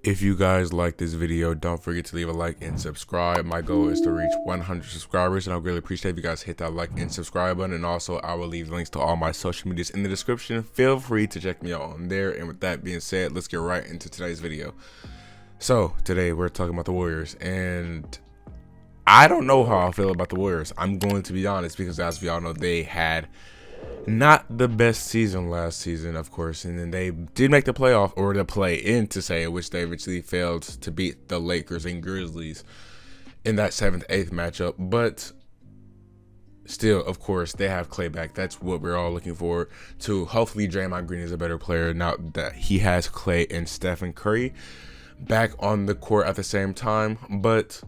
If you guys like this video, don't forget to leave a like and subscribe. My goal is to reach 100 subscribers, and I would really appreciate if you guys hit that like and subscribe button. And also, I will leave links to all my social medias in the description. Feel free to check me out on there. And with that being said, let's get right into today's video. So today we're talking about the Warriors, and I don't know how I feel about the Warriors. I'm going to be honest, because as we all know, they had not the best season last season, of course, and then they did make the playoff, or the play-in to say, which they eventually failed to beat the Lakers and Grizzlies in that 7th-8th matchup. But still, of course, they have Clay back. That's what we're all looking forward to. Hopefully Draymond Green is a better player now that he has Clay and Stephen Curry back on the court at the same time. But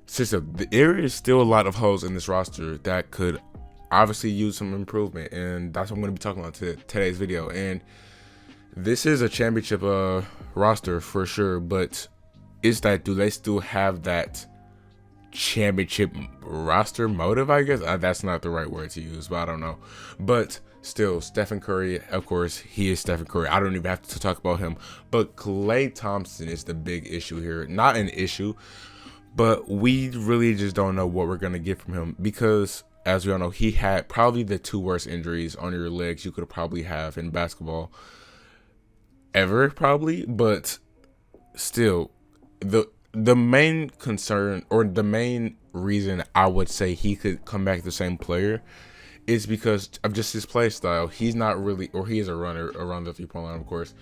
there is still a lot of holes in this roster that could obviously use some improvement, and that's what I'm going to be talking about today's video. And this is a championship roster for sure, but do they still have that championship roster motive? I guess that's not the right word to use, but I don't know. But still, Stephen Curry, of course, he is Stephen Curry. I don't even have to talk about him. But Klay Thompson is the big issue here. Not an issue, but we really just don't know what we're going to get from him, because as we all know, he had probably the 2 worst injuries on your legs you could probably have in basketball ever, probably. But still, the main concern, or the main reason I would say he could come back the same player, is because of just his play style. He's not really, or he is a runner around the 3-point line, of course,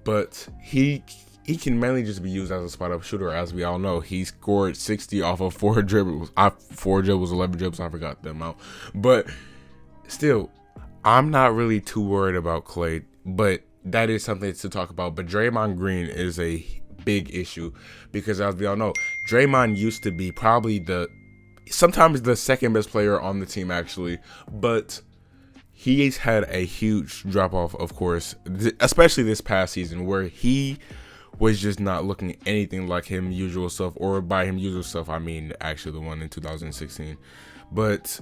but he can mainly just be used as a spot-up shooter. As we all know, he scored 60 off of 4 dribbles. 11 dribbles, I forgot the amount. But still, I'm not really too worried about Clay, but that is something to talk about. But Draymond Green is a big issue, because as we all know, Draymond used to be probably sometimes the second best player on the team, actually. But he's had a huge drop-off, of course, especially this past season, where he was just not looking anything like him usual self. Or by him usual self, I mean actually the one in 2016. But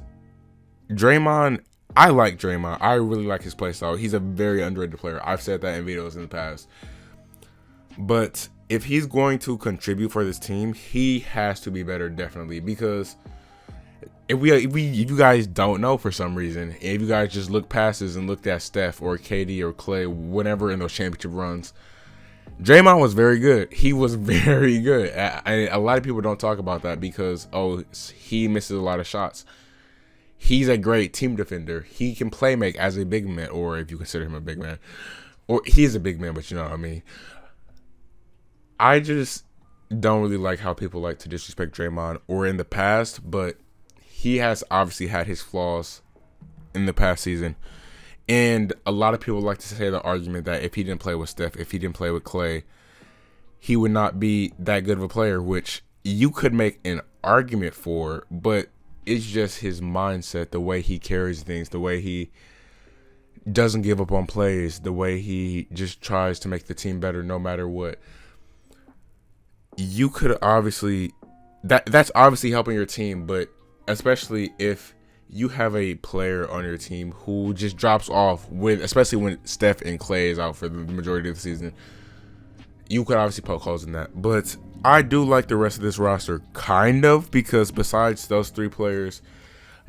Draymond, I like Draymond. I really like his play style. He's a very underrated player. I've said that in videos in the past. But if he's going to contribute for this team, he has to be better, definitely. Because if you guys don't know, for some reason, if you guys just look past this and looked at Steph or KD or Clay, whenever in those championship runs, Draymond was very good. He was very good. A lot of people don't talk about that because, he misses a lot of shots. He's a great team defender. He can play make as a big man, or if you consider him a big man. Or he's a big man, but you know what I mean. I just don't really like how people like to disrespect Draymond, or in the past, but he has obviously had his flaws in the past season. And a lot of people like to say the argument that if he didn't play with Steph, if he didn't play with Clay, he would not be that good of a player, which you could make an argument for, but it's just his mindset, the way he carries things, the way he doesn't give up on plays, the way he just tries to make the team better no matter what. You could obviously, that's obviously helping your team, but especially if you have a player on your team who just drops off, especially when Steph and Clay is out for the majority of the season, you could obviously poke holes in that. But I do like the rest of this roster, kind of, because besides those 3 players,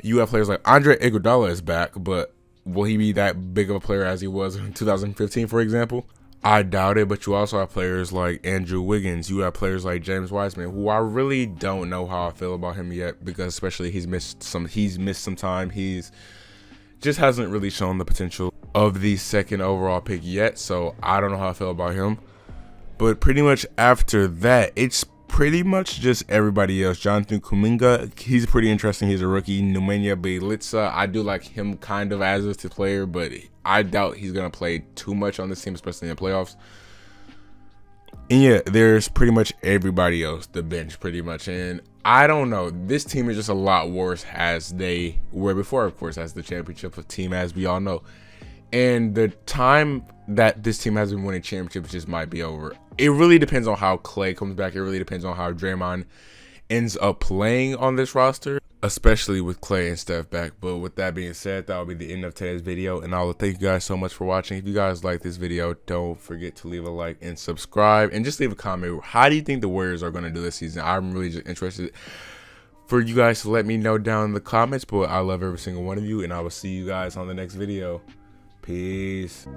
you have players like Andre Iguodala is back, but will he be that big of a player as he was in 2015, for example? I doubt it. But you also have players like Andrew Wiggins. You have players like James Wiseman, who I really don't know how I feel about him yet, because especially he's missed some time. He's just hasn't really shown the potential of the 2nd overall pick yet, so I don't know how I feel about him. But pretty much after that, it's pretty much just everybody else. Jonathan Kaminga, he's pretty interesting. He's a rookie. Nemanja Bjelica, I do like him kind of as a player, but I doubt he's going to play too much on this team, especially in the playoffs. And yeah, there's pretty much everybody else, the bench pretty much. And I don't know, this team is just a lot worse as they were before, of course, as the championship team, as we all know. And the time that this team has been winning championships just might be over. It really depends on how Clay comes back. It really depends on how Draymond ends up playing on this roster. especially with Clay and Steph back. But with that being said, that will be the end of today's video, and I will thank you guys so much for watching. If you guys like this video, don't forget to leave a like and subscribe, and just leave a comment. How do you think the Warriors are going to do this season? I'm really just interested for you guys to let me know down in the comments. But I love every single one of you, and I will see you guys on the next video. Peace.